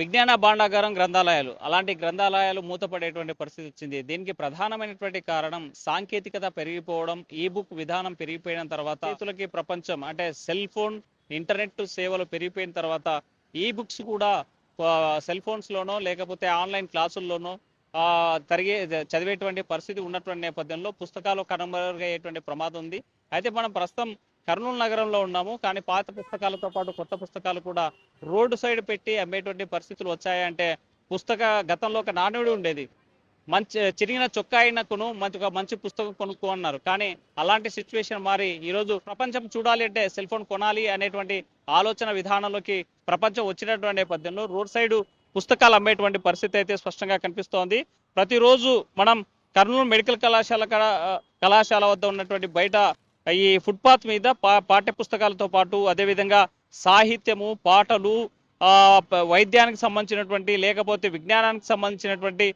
విజ్ఞాన భాండాగారం గ్రంథాలయాలు అలాంటి గ్రంథాలయాలు మూతపడేటువంటి పరిస్థితి వచ్చింది. దీనికి ప్రధానమైనటువంటి కారణం సాంకేతికత పెరిగిపోవడం, ఈ బుక్ విధానం పెరిగిపోయిన తర్వాత చేతులకి ప్రపంచం అంటే సెల్ ఫోన్, ఇంటర్నెట్ సేవలు పెరిగిపోయిన తర్వాత ఈ బుక్స్ కూడా సెల్ ఫోన్స్ లోనో లేకపోతే ఆన్లైన్ క్లాసుల్లోనో ఆ తరిగే చదివేటువంటి పరిస్థితి ఉన్నటువంటి నేపథ్యంలో పుస్తకాలు కనుమరుగయ్యేటువంటి ప్రమాదం ఉంది. అయితే మనం ప్రస్తుతం కర్నూలు నగరంలో ఉన్నాము. కానీ పాత పుస్తకాలతో పాటు కొత్త పుస్తకాలు కూడా రోడ్డు సైడ్ పెట్టి అమ్మేటువంటి పరిస్థితులు వచ్చాయంటే గతంలో ఒక నానుడి ఉండేది, మంచి చిరిగిన చొక్కా అయినకును మంచి పుస్తకం కొనుక్కో అన్నారు. కానీ అలాంటి సిచ్యువేషన్ మారి ఈరోజు ప్రపంచం చూడాలి అంటే సెల్ ఫోన్ కొనాలి అనేటువంటి ఆలోచన విధానంలోకి ప్రపంచం వచ్చినటువంటి నేపథ్యంలో రోడ్ సైడ్ పుస్తకాలు అమ్మేటువంటి పరిస్థితి అయితే స్పష్టంగా కనిపిస్తోంది. ప్రతిరోజు మనం కర్నూలు మెడికల్ కళాశాల వద్ద ఉన్నటువంటి బయట ఈ ఫుట్పాత్ మీద పాఠ్య పుస్తకాలతో పాటు అదేవిధంగా సాహిత్యము, పాటలు, వైద్యానికి సంబంధించినటువంటి లేకపోతే విజ్ఞానానికి సంబంధించినటువంటి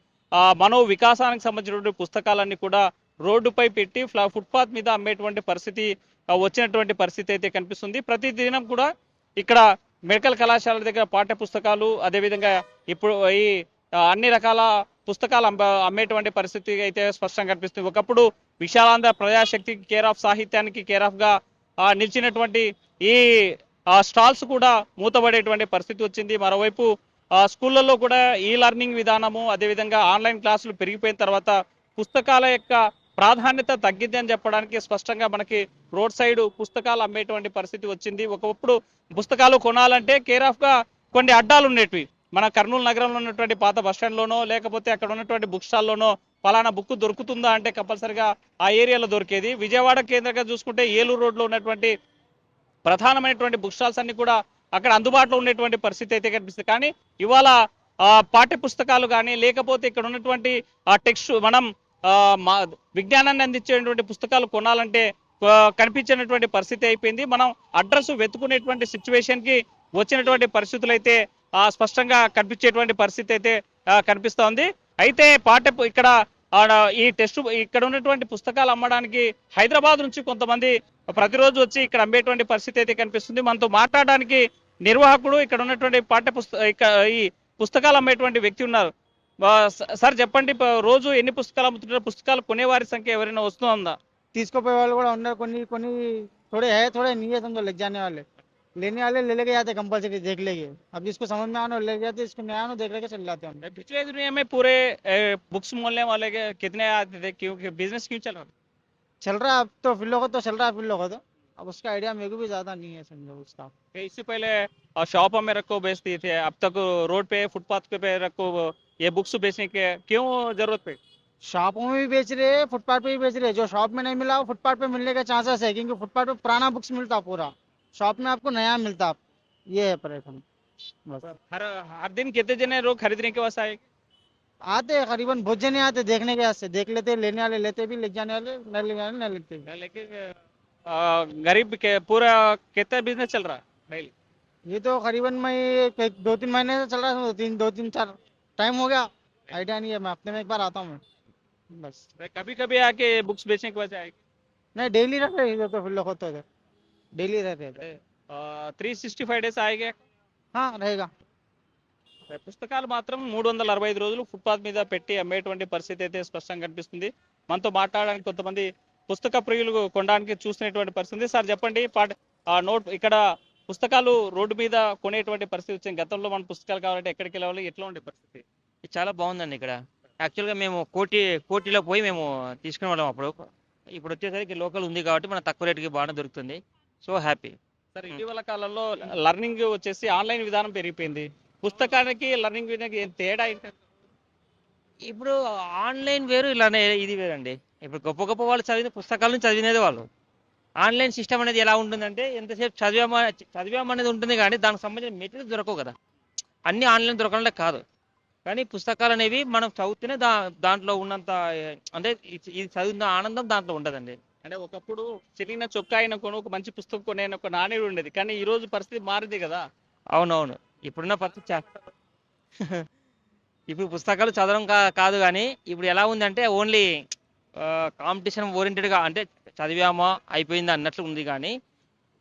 మనో వికాసానికి సంబంధించినటువంటి పుస్తకాలన్నీ కూడా రోడ్డుపై పెట్టి ఫుట్పాత్ మీద అమ్మేటువంటి పరిస్థితి వచ్చినటువంటి పరిస్థితి అయితే కనిపిస్తుంది. ప్రతి దినం కూడా ఇక్కడ మెడికల్ కళాశాల దగ్గర పాఠ్య పుస్తకాలు అదేవిధంగా ఇప్పుడు ఈ అన్ని రకాల పుస్తకాలు అమ్మేటువంటి పరిస్థితి అయితే స్పష్టంగా కనిపిస్తుంది. ఒకప్పుడు విశాలాంధ్ర ప్రజాశక్తికి కేర్ ఆఫ్ సాహిత్యానికి కేర్ ఆఫ్ గా నిలిచినటువంటి ఈ స్టాల్స్ కూడా మూతపడేటువంటి పరిస్థితి వచ్చింది. మరోవైపు స్కూళ్ళల్లో కూడా ఈ లెర్నింగ్ విధానము అదేవిధంగా ఆన్లైన్ క్లాసులు పెరిగిపోయిన తర్వాత పుస్తకాల యొక్క ప్రాధాన్యత తగ్గింది అని చెప్పడానికి స్పష్టంగా మనకి రోడ్ సైడ్ పుస్తకాలు అమ్మేటువంటి పరిస్థితి వచ్చింది. ఒకప్పుడు పుస్తకాలు కొనాలంటే కేర్ ఆఫ్ గా కొన్ని అడ్డాలు ఉండేటివి. మన కర్నూలు నగరంలో ఉన్నటువంటి పాత బస్టాండ్లోనో లేకపోతే అక్కడ ఉన్నటువంటి బుక్ స్టాల్లోనో పలానా బుక్ దొరుకుతుందా అంటే కంపల్సరిగా ఆ ఏరియాలో దొరికేది. విజయవాడ కేంద్రంగా చూసుకుంటే ఏలూరు రోడ్లో ఉన్నటువంటి ప్రధానమైనటువంటి బుక్ స్టాల్స్ అన్ని కూడా అక్కడ అందుబాటులో ఉండేటువంటి పరిస్థితి అయితే కనిపిస్తుంది. కానీ ఇవాళ పాఠ్య పుస్తకాలు కానీ లేకపోతే ఇక్కడ ఉన్నటువంటి టెక్స్ట్ మనం విజ్ఞానాన్ని అందించేటువంటి పుస్తకాలు కొనాలంటే కనిపించినటువంటి పరిస్థితి అయిపోయింది. మనం అడ్రస్ వెతుకునేటువంటి సిచ్యువేషన్ కి వచ్చినటువంటి పరిస్థితులు అయితే స్పష్టంగా కనిపించేటువంటి పరిస్థితి అయితే కనిపిస్తోంది. అయితే ఇక్కడ ఈ టెస్ట్ ఇక్కడ ఉన్నటువంటి పుస్తకాలు అమ్మడానికి హైదరాబాద్ నుంచి కొంతమంది ప్రతిరోజు వచ్చి ఇక్కడ అమ్మేటువంటి పరిస్థితి అయితే కనిపిస్తుంది. మనతో మాట్లాడడానికి నిర్వాహకుడు ఇక్కడ ఉన్నటువంటి ఈ పుస్తకాలు అమ్మేటువంటి వ్యక్తి ఉన్నారు. సార్ చెప్పండి, రోజు ఎన్ని పుస్తకాలు అమ్ముతుంటారు? పుస్తకాలు కొనేవారి సంఖ్య ఎవరైనా వస్తుందా? తీసుకుపోయే వాళ్ళు కూడా ఉన్నారు. కొన్ని కొన్ని थोड़े है, थोड़े नहीं है, समझो लग जाने वाले। लेने वाले ले लेके जाते कंपल्सरी, देख लेंगे। अब जिसको समझ में आना ले जाते, इसको नहीं आना देख लेके चल जाते हैं। पिछले दुनिया में पूरे बुक्स मोलने वाले के कितने आते थे? क्योंकि बिजनेस क्यों चल रहा था? चल रहा है अब तो, फिर लोगों तो चल रहा है फिर लोगों तो। अब उसका आइडिया मेरे को भी ज्यादा नहीं है, समझो उसका। इससे पहले शॉप में रखो बेचती थे, अब तक रोड पे फुटपाथ पे रखो ये बुक्स बेचने के क्यों जरूरत पे? शॉपों में भी बेच रहे हैं, फुटपाथ पे भी बेच रहे हैं। जो शॉप में नहीं मिला वो फुटपाथ पे मिलने का चांसेस है, क्योंकि फुटपाथ पे पुराना बुक्स मिलता पूरा, शॉप में आपको नया मिलता। ये है परेशानी बस। हर दिन कितने जने लोग खरीदने के वास्ते आए? आते हैं करीबन बहुत जने आते देखने के वास्ते, देख लेते, लेने वाले लेते भी, ले जाने वाले नहीं ले जाने नहीं लेते। लेकिन गरीब के पूरा कितना बिजनेस चल रहा है? ये तो करीबन मैं 2-3 महीने से चल रहा है, 2-3-4 टाइम हो गया, आइडिया नहीं है। मैं हफ्ते में एक बार आता हूँ मैं बस। कभी कभी आके बुक्स बेचने के वजह आएगी? नहीं, डेली रहते हैं तो, फिर लोग होते हैं डेली रहते हैं। 365 డేస్ ఆగే हाँ रहेगा। పుస్తకాలు మాత్రం 365 రోజులు ఫుట్పాత్ మీద పెట్టి అమ్మేటువంటి పరిస్థితి అయితే స్పష్టంగా కనిపిస్తుంది. మనతో మాట్లాడడానికి కొంతమంది పుస్తక ప్రియులు కొనడానికి చూసినటువంటి పరిస్థితి. సార్ చెప్పండి, నోట్ ఇక్కడ పుస్తకాలు రోడ్డు మీద కొనేటువంటి పరిస్థితి వచ్చింది. గతంలో మన పుస్తకాలు కావాలంటే ఎక్కడికి వెళ్ళాలి, ఎట్లా ఉండే పరిస్థితి? చాలా బాగుందండి ఇక్కడ. యాక్చువల్గా మేము కోటిలో పోయి మేము తీసుకునే వాళ్ళం అప్పుడు. ఇప్పుడు వచ్చేసరికి లోకల్ ఉంది కాబట్టి మన తక్కువ రేటుకి బాగా దొరుకుతుంది. So happy. సార్, ఇటీవల కాలంలో లెర్నింగ్ వచ్చేసి ఆన్లైన్ విధానం పెరిగిపోయింది. పుస్తకానికి లెర్నింగ్ విధానం తేడా ఏంటి? ఇప్పుడు ఆన్లైన్ వేరు, ఇలానే ఇది వేరండి. ఇప్పుడు గొప్ప గొప్ప వాళ్ళు పుస్తకాలను చదివినది వాళ్ళు. ఆన్లైన్ సిస్టమ్ అనేది ఎలా ఉంటుందంటే ఎంతసేపు చదివామనేది ఉంటుంది, కానీ దానికి సంబంధించిన మెటీరియల్ దొరకవు కదా. అన్ని ఆన్లైన్ దొరకాలంటే కాదు, కానీ పుస్తకాలు అనేవి మనం చదివితేనే దాంట్లో ఉన్నంత, అంటే ఇది చదివిన ఆనందం దాంట్లో ఉండదండి. అంటే ఒకప్పుడు చిరిగిన చొక్కా అయిన ఒక మంచి పుస్తకం కొనే ఒక నాణ్యత ఉండేది, కానీ ఈ రోజు పరిస్థితి మారింది కదా. అవునవును, ఇప్పుడున్న పరిస్థితి ఇప్పుడు పుస్తకాలు చదవడం కాదు, కానీ ఇప్పుడు ఎలా ఉందంటే ఓన్లీ కాంపిటీషన్ ఓరియంటెడ్గా, అంటే చదివామా అయిపోయింది అన్నట్లు ఉంది. కానీ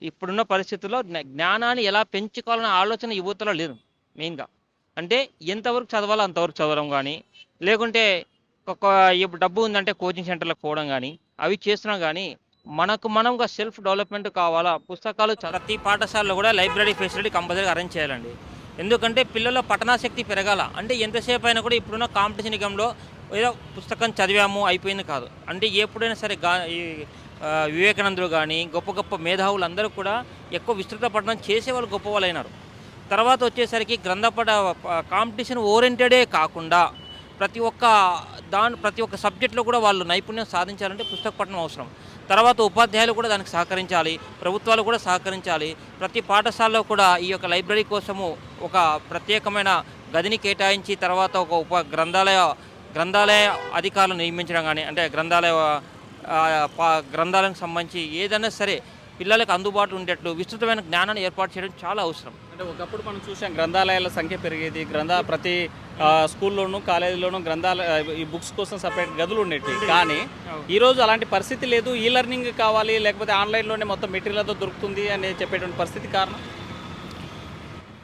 ఇప్పుడున్న పరిస్థితుల్లో జ్ఞానాన్ని ఎలా పెంచుకోవాలనే ఆలోచన యువతలో లేదు మెయిన్గా. అంటే ఎంతవరకు చదవాలో అంతవరకు చదవడం కానీ, లేకుంటే ఒక ఇప్పుడు డబ్బు ఉందంటే కోచింగ్ సెంటర్లకు పోవడం కానీ, అవి చేస్తున్నాం కానీ మనకు మనంగా సెల్ఫ్ డెవలప్మెంట్ కావాలా, పుస్తకాలు ప్రతి పాఠశాలలో కూడా లైబ్రరీ ఫెసిలిటీ కంపల్సరీగా అరేంజ్ చేయాలండి. ఎందుకంటే పిల్లల పఠనాశక్తి పెరగాల. అంటే ఎంతసేపు అయినా కూడా ఇప్పుడున్న కాంపిటీషన్ యుగంలో ఏదో పుస్తకం చదివాము అయిపోయింది కాదు. అంటే ఎప్పుడైనా సరే వివేకానందులు కానీ గొప్ప గొప్ప మేధావులు అందరూ కూడా ఎక్కువ విస్తృత పఠనం చేసేవాళ్ళు గొప్ప వాళ్ళు అయినారు. తర్వాత వచ్చేసరికి కాంపిటీషన్ ఓరియంటెడే కాకుండా ప్రతి ఒక్క సబ్జెక్టులో కూడా వాళ్ళు నైపుణ్యం సాధించాలంటే పుస్తక పఠనం అవసరం. తర్వాత ఉపాధ్యాయులు కూడా దానికి సహకరించాలి, ప్రభుత్వాలు కూడా సహకరించాలి. ప్రతి పాఠశాలలో కూడా ఈ యొక్క లైబ్రరీ కోసము ఒక ప్రత్యేకమైన గదిని కేటాయించి తర్వాత ఒక గ్రంథాలయ అధికారులను నియమించడం కానీ, అంటే గ్రంథాలకు సంబంధించి ఏదైనా సరే పిల్లలకు అందుబాటులో ఉండేట్లు విస్తృతమైన జ్ఞానాన్ని ఏర్పాటు చేయడం చాలా అవసరం. అంటే ఒకప్పుడు మనం చూసాం గ్రంథాలయాల సంఖ్య పెరిగేది, ప్రతి స్కూల్లోనూ కాలేజీలోనూ ఈ బుక్స్ కోసం సపరేట్ గదులు ఉండేవి. కానీ ఈరోజు అలాంటి పరిస్థితి లేదు. ఈ లెర్నింగ్ కావాలి, లేకపోతే ఆన్లైన్లోనే మొత్తం మెటీరియల్తో దొరుకుతుంది అని చెప్పేటువంటి పరిస్థితి కారణం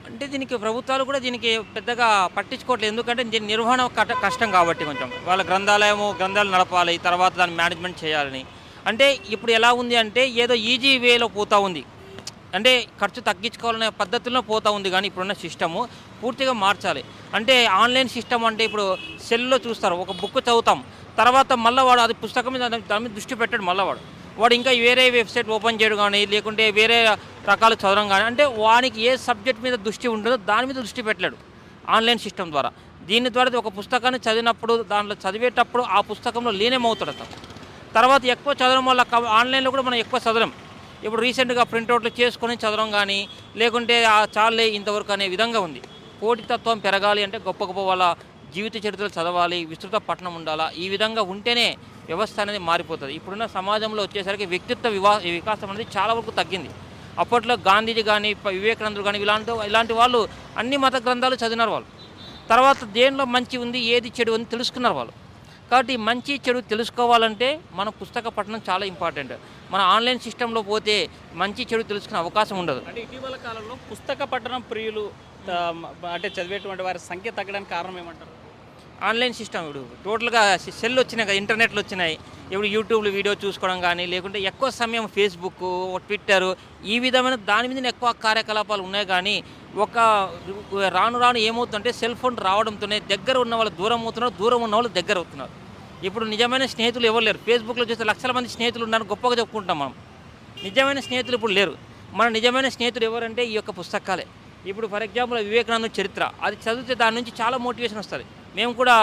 అంటే దీనికి ప్రభుత్వాలు కూడా దీనికి పెద్దగా పట్టించుకోవట్లేదు. ఎందుకంటే దీని నిర్వహణ కష్టం కాబట్టి కొంచెం వాళ్ళ గ్రంథాలు నడపాలి, తర్వాత దాన్ని మేనేజ్మెంట్ చేయాలని. అంటే ఇప్పుడు ఎలా ఉంది అంటే ఏదో ఈజీ వేలో పోతూ ఉంది, అంటే ఖర్చు తగ్గించుకోవాలనే పద్ధతుల్లో పోతూ ఉంది. కానీ ఇప్పుడున్న సిస్టము పూర్తిగా మార్చాలి. అంటే ఆన్లైన్ సిస్టమ్ అంటే ఇప్పుడు సెల్లో చూస్తారు, ఒక బుక్ చదువుతాం, తర్వాత మళ్ళీ వాడు అది పుస్తకం మీద దాని మీద దృష్టి పెట్టాడు, మళ్ళీ వాడు ఇంకా వేరే వెబ్సైట్ ఓపెన్ చేయడం కానీ, లేకుంటే వేరే రకాలు చదవడం కానీ, అంటే వానికి ఏ సబ్జెక్ట్ మీద దృష్టి ఉంటుందో దాని మీద దృష్టి పెట్టలేడు ఆన్లైన్ సిస్టమ్ ద్వారా. దీని ద్వారా ఒక పుస్తకాన్ని చదివినప్పుడు దాంట్లో చదివేటప్పుడు ఆ పుస్తకంలో లీనమవుతాడు అతను. తర్వాత ఎక్కువ చదవడం వల్ల ఆన్లైన్లో కూడా మనం ఎక్కువ చదవడం. ఇప్పుడు రీసెంట్గా ప్రింట్అవుట్లు చేసుకొని చదవడం కానీ, లేకుంటే చాలే ఇంతవరకు అనే విధంగా ఉంది. పోటీతత్వం పెరగాలి అంటే గొప్ప గొప్ప వాళ్ళ జీవిత చరిత్రలు చదవాలి, విస్తృత పఠనం ఉండాలా. ఈ విధంగా ఉంటేనే వ్యవస్థ అనేది మారిపోతుంది. ఇప్పుడున్న సమాజంలో వచ్చేసరికి వ్యక్తిత్వ వికాసం అనేది చాలా వరకు తగ్గింది. అప్పట్లో గాంధీజీ కానీ వివేకానందులు కానీ ఇలాంటి వాళ్ళు అన్ని మత గ్రంథాలు చదివినారు వాళ్ళు. తర్వాత దేనిలో మంచి ఉంది ఏది చెడు ఉంది తెలుసుకున్నారు వాళ్ళు. కాబట్టి మంచి చెడు తెలుసుకోవాలంటే మన పుస్తక పఠనం చాలా ఇంపార్టెంట్. మన ఆన్లైన్ సిస్టంలో పోతే మంచి చెడు తెలుసుకునే అవకాశం ఉండదు. అంటే ఇటీవల కాలంలో పుస్తక పఠనం ప్రియులు అంటే చదివేటువంటి వారి సంఖ్య తగ్గడానికి కారణం ఏమంటారు? ఆన్లైన్ సిస్టమ్ ఇప్పుడు టోటల్గా సెల్ వచ్చినాయి కదా, ఇంటర్నెట్లు వచ్చినాయి. ఇప్పుడు యూట్యూబ్లో వీడియో చూసుకోవడం కానీ, లేకుంటే ఎక్కువ సమయం ఫేస్బుక్, ట్విట్టర్ ఈ విధమైన దాని మీద ఎక్కువ కార్యకలాపాలు ఉన్నాయి. కానీ రాను ఏమవుతుందంటే సెల్ ఫోన్ రావడంతోనే దగ్గర ఉన్న వాళ్ళు దూరం అవుతున్నారు, దూరం ఉన్న వాళ్ళు దగ్గర అవుతున్నారు. ఇప్పుడు నిజమైన స్నేహితులు ఎవరు లేరు. ఫేస్బుక్లో చూస్తే లక్షల మంది స్నేహితులు ఉన్నారు, గొప్పగా చెప్పుకుంటాం మనం. నిజమైన స్నేహితులు ఇప్పుడు లేరు. మన నిజమైన స్నేహితులు ఎవరంటే ఈ యొక్క పుస్తకాలే. ఇప్పుడు ఫర్ ఎగ్జాంపుల్ వివేకానంద చరిత్ర అది చదివితే దాని నుంచి చాలా మోటివేషన్ వస్తుంది. మేము కూడా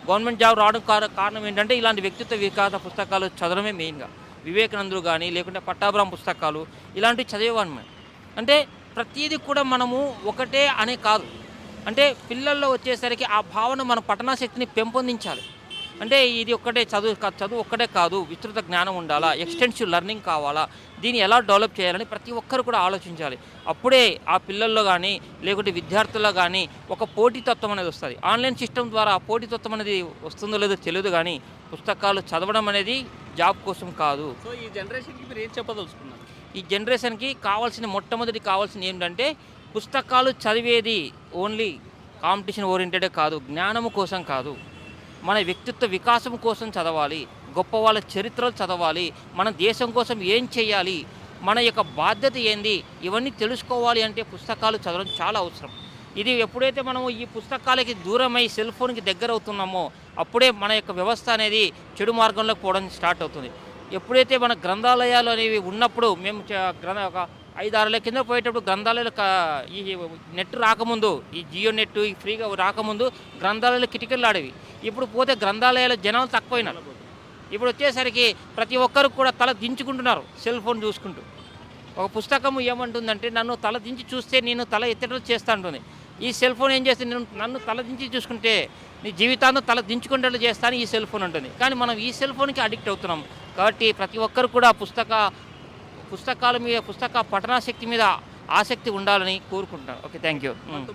గవర్నమెంట్ జాబ్ రావడం కారణం ఏంటంటే ఇలాంటి వ్యక్తిత్వ వికాస పుస్తకాలు చదవడమే మెయిన్గా. వివేకానందులు కానీ, లేకుంటే పట్టాభిరామ పుస్తకాలు ఇలాంటివి చదివేవాళ్ళం మేము. అంటే ప్రతిదీ కూడా మనము ఒకటే అనే కాదు, అంటే పిల్లల్లో వచ్చేసరికి ఆ భావన మన పఠనాశక్తిని పెంపొందించాలి. అంటే ఇది ఒక్కటే చదువు ఒక్కటే కాదు, విస్తృత జ్ఞానం ఉండాలా, ఎక్స్టెన్సివ్ లెర్నింగ్ కావాలా, దీన్ని ఎలా డెవలప్ చేయాలని ప్రతి ఒక్కరు కూడా ఆలోచించాలి. అప్పుడే ఆ పిల్లల్లో కానీ లేకుంటే విద్యార్థుల్లో కానీ ఒక పోటీతత్వం అనేది వస్తుంది. ఆన్లైన్ సిస్టమ్ ద్వారా పోటీతత్వం అనేది వస్తుందో లేదో తెలియదు, కానీ పుస్తకాలు చదవడం అనేది జాబ్ కోసం కాదు. సో ఈ జనరేషన్కి మీరు ఏం చెప్పదలుచుకున్నారు? ఈ జనరేషన్కి మొట్టమొదటి కావాల్సింది ఏంటంటే పుస్తకాలు చదివేది ఓన్లీ కాంపిటీషన్ ఓరియంటెడే కాదు, జ్ఞానము కోసం కాదు, మన వ్యక్తిత్వ వికాసం కోసం చదవాలి, గొప్ప వాళ్ళ చరిత్రలు చదవాలి, మన దేశం కోసం ఏం చేయాలి, మన యొక్క బాధ్యత ఏంది, ఇవన్నీ తెలుసుకోవాలి అంటే పుస్తకాలు చదవడం చాలా అవసరం. ఇది ఎప్పుడైతే మనము ఈ పుస్తకాలకి దూరమై సెల్ ఫోన్కి దగ్గర అవుతున్నామో అప్పుడే మన యొక్క వ్యవస్థ అనేది చెడు మార్గంలోకి పోవడం స్టార్ట్ అవుతుంది. ఎప్పుడైతే మన గ్రంథాలయాలు అనేవి ఉన్నప్పుడు మేము ఒక 5-6 ఏళ్ల కింద పోయేటప్పుడు గ్రంథాలయాలు ఈ నెట్ రాకముందు, ఈ జియో నెట్ ఈ ఫ్రీగా రాకముందు గ్రంథాలయాలు కిటికీలు ఆడేవి. ఇప్పుడు పోతే గ్రంథాలయాల జనాలు తక్కువైనారు. ఇప్పుడు వచ్చేసరికి ప్రతి ఒక్కరు కూడా తల దించుకుంటున్నారు సెల్ ఫోన్ చూసుకుంటూ. ఒక పుస్తకం ఏమంటుందంటే నన్ను తల దించి చూస్తే నేను తల ఎత్తేటట్టు చేస్తా ఉంటుంది. ఈ సెల్ ఫోన్ ఏం చేస్తే నన్ను తల దించి చూసుకుంటే నీ జీవితాన్ని తల దించుకునేట్లు చేస్తాను ఈ సెల్ ఫోన్ ఉంటుంది. కానీ మనం ఈ సెల్ ఫోన్కి అడిక్ట్ అవుతున్నాం. కాబట్టి ప్రతి ఒక్కరు కూడా పుస్తకాల మీద పుస్తక పఠనాశక్తి మీద ఆసక్తి ఉండాలని కోరుకుంటున్నాను. Okay, thank you.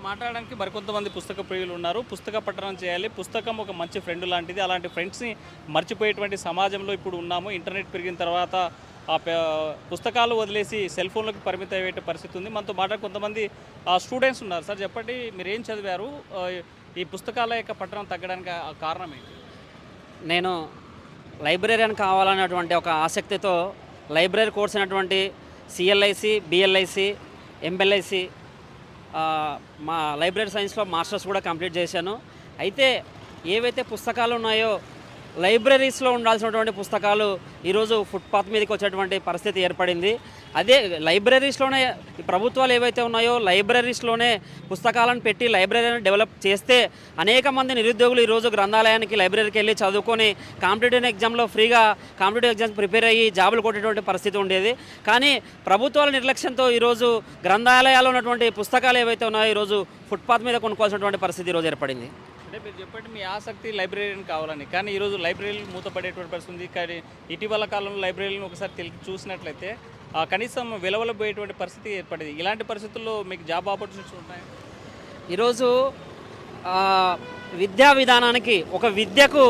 మాట్లాడడానికి మరికొంతమంది పుస్తక ప్రియులు ఉన్నారు. పుస్తక పఠనం చేయాలి, పుస్తకం ఒక మంచి ఫ్రెండ్ లాంటిది. అలాంటి ఫ్రెండ్స్ని మర్చిపోయేటువంటి సమాజంలో ఇప్పుడు ఉన్నాము. ఇంటర్నెట్ పెరిగిన తర్వాత పుస్తకాలు వదిలేసి సెల్ ఫోన్లకు పరిమితం అయ్యే పరిస్థితి ఉంది. మనతో మాట్లాడే కొంతమంది స్టూడెంట్స్ ఉన్నారు. సార్ చెప్పండి, మీరు ఏం చదివారు? ఈ పుస్తకాల యొక్క పఠనం తగ్గడానికి కారణం ఏంటి? నేను లైబ్రరీయన్ కావాలన్నటువంటి ఒక ఆసక్తితో లైబ్రరీ కోర్స్ అయినటువంటి సిఎల్ఐసి, బిఎల్ఐసి, ఎంఎల్ఐసి, మా లైబ్రరీ సైన్స్లో మాస్టర్స్ కూడా కంప్లీట్ చేశాను. అయితే ఏవైతే పుస్తకాలు ఉన్నాయో లైబ్రరీస్లో ఉండాల్సినటువంటి పుస్తకాలు ఈరోజు ఫుట్పాత్ మీదకి వచ్చేటువంటి పరిస్థితి ఏర్పడింది. అదే లైబ్రరీస్లోనే ప్రభుత్వాలు ఏవైతే ఉన్నాయో లైబ్రరీస్లోనే పుస్తకాలను పెట్టి లైబ్రరీని డెవలప్ చేస్తే అనేక మంది నిరుద్యోగులు ఈరోజు గ్రంథాలయానికి లైబ్రరీకి వెళ్ళి చదువుకొని కాంపిటేటివ్ ఎగ్జామ్లో ఫ్రీగా కాంపిటేటివ్ ఎగ్జామ్స్ ప్రిపేర్ అయ్యి జాబులు కొట్టేటువంటి పరిస్థితి ఉండేది. కానీ ప్రభుత్వాల నిర్లక్ష్యంతో ఈరోజు గ్రంథాలయాల్లో ఉన్నటువంటి పుస్తకాలు ఏవైతే ఉన్నాయో ఈరోజు ఫుట్పాత్ మీద కొనుక్కోవాల్సినటువంటి పరిస్థితి ఈరోజు ఏర్పడింది. అంటే మీరు చెప్పండి, మీ ఆసక్తి లైబ్రరీని కావాలని, కానీ ఈరోజు లైబ్రరీలు మూతపడేటువంటి పరిస్థితి ఉంది. కానీ ఇటీవల కాలంలో లైబ్రరీలను ఒకసారి చూసినట్లయితే కనీసం వెలవలబోయేటువంటి పరిస్థితి ఏర్పడింది. ఇలాంటి పరిస్థితుల్లో మీకు జాబ్ ఆపర్చునిటీస్ ఉన్నాయి? ఈరోజు విద్యా విధానానికి ఒక విద్యకు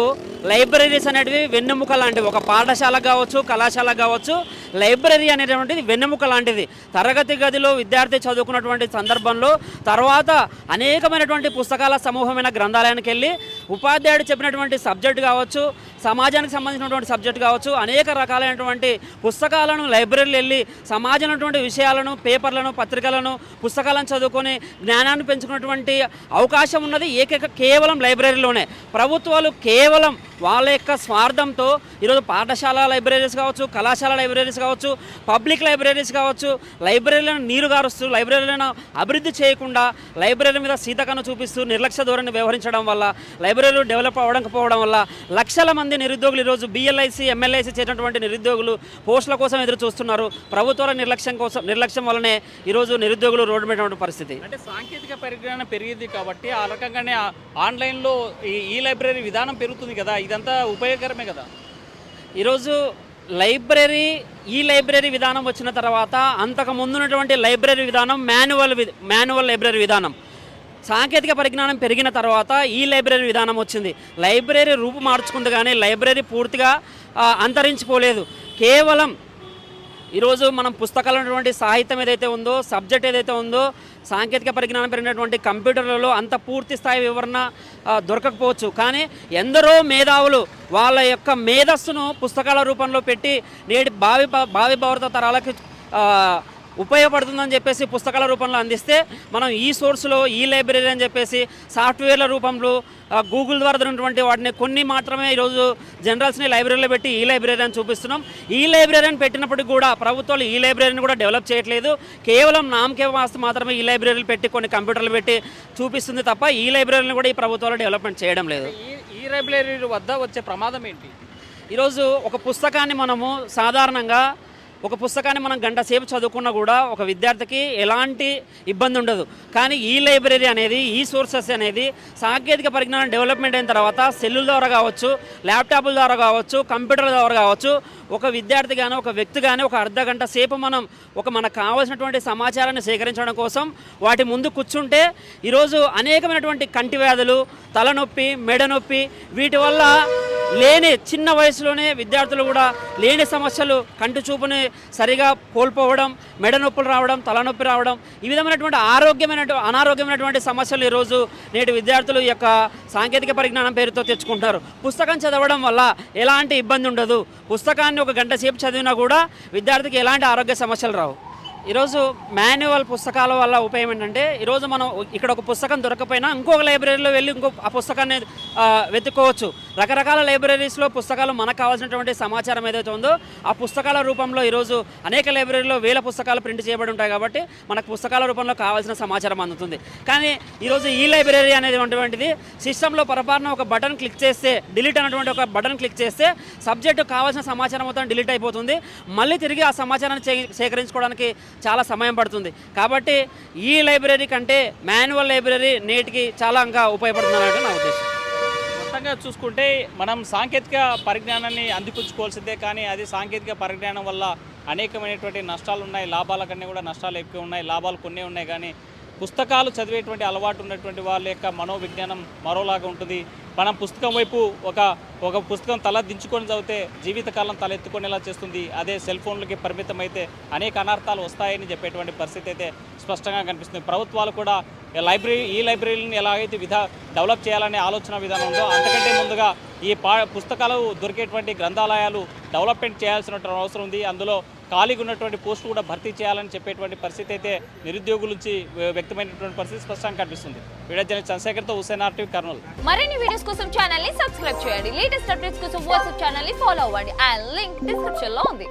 లైబ్రరీస్ అనేటివి వెన్నెముక లాంటివి. ఒక పాఠశాల కావచ్చు, కళాశాల కావచ్చు, లైబ్రరీ అనేటువంటిది వెన్నెముక లాంటిది. తరగతి గదిలో విద్యార్థి చదువుకున్నటువంటి సందర్భంలో తర్వాత అనేకమైనటువంటి పుస్తకాల సమూహమైన గ్రంథాలయానికి వెళ్ళి ఉపాధ్యాయుడు చెప్పినటువంటి సబ్జెక్టు కావచ్చు, సమాజానికి సంబంధించినటువంటి సబ్జెక్టు కావచ్చు, అనేక రకాలైనటువంటి పుస్తకాలను లైబ్రరీలు వెళ్ళి సమాజంలోటువంటి విషయాలను, పేపర్లను, పత్రికలను, పుస్తకాలను చదువుకొని జ్ఞానాన్ని పెంచుకున్నటువంటి అవకాశం ఉన్నది కేవలం లైబ్రరీలోనే. ప్రభుత్వాలు కేవలం వాళ్ళ యొక్క స్వార్థంతో ఈరోజు పాఠశాల లైబ్రరీస్ కావచ్చు, కళాశాల లైబ్రరీస్ కావచ్చు, పబ్లిక్ లైబ్రరీస్ కావచ్చు, లైబ్రరీలను నీరు గారుస్తూ లైబ్రరీలను అభివృద్ధి చేయకుండా లైబ్రరీ మీద సీతకను చూపిస్తూ నిర్లక్ష్య ధోరణి వ్యవహరించడం వల్ల లైబ్రరీలు డెవలప్ అవ్వకపోవడం వల్ల లక్షల మంది నిరుద్యోగులు ఈరోజు బిఎల్ఐసి, ఎంఎల్ఐసి చేసినటువంటి నిరుద్యోగులు పోస్టుల కోసం ఎదురు చూస్తున్నారు. ప్రభుత్వాల నిర్లక్ష్యం వల్లనే ఈరోజు నిరుద్యోగులు రోడ్డు మీద పరిస్థితి. అంటే సాంకేతిక పరిజ్ఞానం పెరిగింది కాబట్టి ఆ రకంగానే ఆన్లైన్లో ఈ లైబ్రరీ విధానం పెరుగుతుంది కదా, ఇదంతా ఉపయోగకరమే కదా. ఈరోజు ఈ లైబ్రరీ విధానం వచ్చిన తర్వాత అంతకు ముందున్నటువంటి లైబ్రరీ విధానం మాన్యువల్ లైబ్రరీ విధానం. సాంకేతిక పరిజ్ఞానం పెరిగిన తర్వాత ఈ లైబ్రరీ విధానం వచ్చింది. లైబ్రరీ రూపు మార్చుకుంది కానీ లైబ్రరీ పూర్తిగా అంతరించిపోలేదు. కేవలం ఈరోజు మనం పుస్తకాలు ఉన్నటువంటి సాహిత్యం ఏదైతే ఉందో, సబ్జెక్ట్ ఏదైతే ఉందో, సాంకేతిక పరిజ్ఞానం పెరిగినటువంటి కంప్యూటర్లలో అంత పూర్తి స్థాయి వివరణ దొరకకపోవచ్చు. కానీ ఎందరో మేధావులు వాళ్ళ యొక్క మేధస్సును పుస్తకాల రూపంలో పెట్టి నేటి భావి భారత తరాలకు ఉపయోగపడుతుందని చెప్పేసి పుస్తకాల రూపంలో అందిస్తే మనం ఈ సోర్స్లో ఈ లైబ్రరీ అని చెప్పేసి సాఫ్ట్వేర్ల రూపంలో గూగుల్ ద్వారా దొరికినటువంటి వాటిని కొన్ని మాత్రమే ఈరోజు జనరల్స్ని లైబ్రరీలో పెట్టి ఈ లైబ్రరీ అని చూపిస్తున్నాం. ఈ లైబ్రరీని పెట్టినప్పటికీ కూడా ప్రభుత్వాలు ఈ లైబ్రరీని కూడా డెవలప్ చేయట్లేదు. కేవలం నామకే వాస్తు మాత్రమే ఈ లైబ్రరీలు పెట్టి కొన్ని కంప్యూటర్లు పెట్టి చూపిస్తుంది తప్ప ఈ లైబ్రరీని కూడా ఈ ప్రభుత్వాలు డెవలప్మెంట్ చేయడం లేదు. ఈ లైబ్రరీ వద్ద వచ్చే ప్రమాదం ఏంటి? ఈరోజు ఒక పుస్తకాన్ని మనం గంట సేపు చదువుకున్నా కూడా ఒక విద్యార్థికి ఎలాంటి ఇబ్బంది ఉండదు. కానీ ఈ లైబ్రరీ అనేది, ఈ సోర్సెస్ అనేది సాంకేతిక పరిజ్ఞానం డెవలప్మెంట్ అయిన తర్వాత సెల్లుల ద్వారా కావచ్చు, ల్యాప్టాప్ల ద్వారా కావచ్చు, కంప్యూటర్ల ద్వారా కావచ్చు, ఒక విద్యార్థి కానీ ఒక వ్యక్తి కానీ ఒక అర్ధ గంట సేపు మనకు కావాల్సినటువంటి సమాచారాన్ని సేకరించడం కోసం వాటి ముందు కూర్చుంటే ఈరోజు అనేకమైనటువంటి కంటి వ్యాధులు, తలనొప్పి, మెడ నొప్పి, వీటి వల్ల లేని చిన్న వయసులోనే విద్యార్థులు కూడా లేని సమస్యలు, కంటి చూపుని సరిగా కోల్పోవడం, మెడ నొప్పులు రావడం, తలనొప్పి రావడం, ఈ విధమైనటువంటి అనారోగ్యమైనటువంటి సమస్యలు ఈరోజు నేటి విద్యార్థులు ఈ యొక్క సాంకేతిక పరిజ్ఞానం పేరుతో తెచ్చుకుంటారు. పుస్తకం చదవడం వల్ల ఎలాంటి ఇబ్బంది ఉండదు. పుస్తకాన్ని ఒక గంట సేపు చదివినా కూడా విద్యార్థికి ఎలాంటి ఆరోగ్య సమస్యలు రావు. ఈరోజు మాన్యువల్ పుస్తకాల వల్ల ఉపయోగం ఏంటంటే ఈరోజు మనం ఇక్కడ ఒక పుస్తకం దొరకపోయినా ఇంకొక లైబ్రరీలో వెళ్ళి ఆ పుస్తకాన్ని వెతుక్కోవచ్చు. రకరకాల లైబ్రరీస్లో పుస్తకాలు మనకు కావాల్సినటువంటి సమాచారం ఏదైతే ఉందో ఆ పుస్తకాల రూపంలో ఈరోజు అనేక లైబ్రరీలో వేల పుస్తకాలు ప్రింట్ చేయబడి ఉంటాయి కాబట్టి మనకు పుస్తకాల రూపంలో కావాల్సిన సమాచారం అందుతుంది. కానీ ఈరోజు ఈ లైబ్రరీ అనేటువంటిది సిస్టంలో పొరపాటున ఒక బటన్ క్లిక్ చేస్తే, డిలీట్ అనేటువంటి ఒక బటన్ క్లిక్ చేస్తే సబ్జెక్టు కావాల్సిన సమాచారం మొత్తం డిలీట్ అయిపోతుంది. మళ్ళీ తిరిగి ఆ సమాచారాన్ని సేకరించుకోవడానికి చాలా సమయం పడుతుంది. కాబట్టి ఈ లైబ్రరీ కంటే మాన్యువల్ లైబ్రరీ నేటికి చాలా ఇంకా ఉపయోగపడుతుందన్నట్టు నా ఉద్దేశం. మొత్తంగా చూసుకుంటే మనం సాంకేతిక పరిజ్ఞానాన్ని అందిపుచ్చుకోవాల్సిందే, కానీ అది సాంకేతిక పరిజ్ఞానం వల్ల అనేకమైనటువంటి నష్టాలు ఉన్నాయి. లాభాల కన్నా కూడా నష్టాలు ఎక్కువ ఉన్నాయి. లాభాలు కొన్నే ఉన్నాయి, కానీ పుస్తకాలు చదివేటువంటి అలవాటు ఉన్నటువంటి వాళ్ళ యొక్క మనోవిజ్ఞానం మరోలాగా ఉంటుంది. మనం పుస్తకం వైపు ఒక పుస్తకం తల దించుకొని చదివితే జీవితకాలం తలెత్తుకునేలా చేస్తుంది. అదే సెల్ ఫోన్లకి పరిమితం అయితే అనేక అనర్థాలు వస్తాయని చెప్పేటువంటి పరిస్థితి అయితే స్పష్టంగా కనిపిస్తుంది. ప్రభుత్వాలు కూడా ఈ లైబ్రరీలను ఎలా అయితే డెవలప్ చేయాలనే ఆలోచన విధానం ఉందో అంతకంటే ముందుగా ఈ పుస్తకాలు దొరికేటువంటి గ్రంథాలయాలు డెవలప్మెంట్ చేయాల్సినటువంటి అవసరం ఉంది. అందులో ఖాళీగా ఉన్నటువంటి పోస్టులు కూడా భర్తీ చేయాలని చెప్పేటువంటి పరిస్థితి అయితే నిరుద్యోగుల నుంచి వ్యక్తమైనటువంటి పరిస్థితి స్పష్టంగా కనిపిస్తుంది. వీడియో జర్నలిస్ట్ చంద్రశేఖర్తో హుసేన్ RTV కర్నూలు. మరిన్ని వీడియోస్ కోసం ఛానల్ ని సబ్స్క్రైబ్ చేయండి. లేటెస్ట్ అప్డేట్స్ కోసం వాట్సాప్ ఛానల్ ని ఫాలో అవ్వండి. ఆ లింక్ డిస్క్రిప్షన్ లో ఉంది.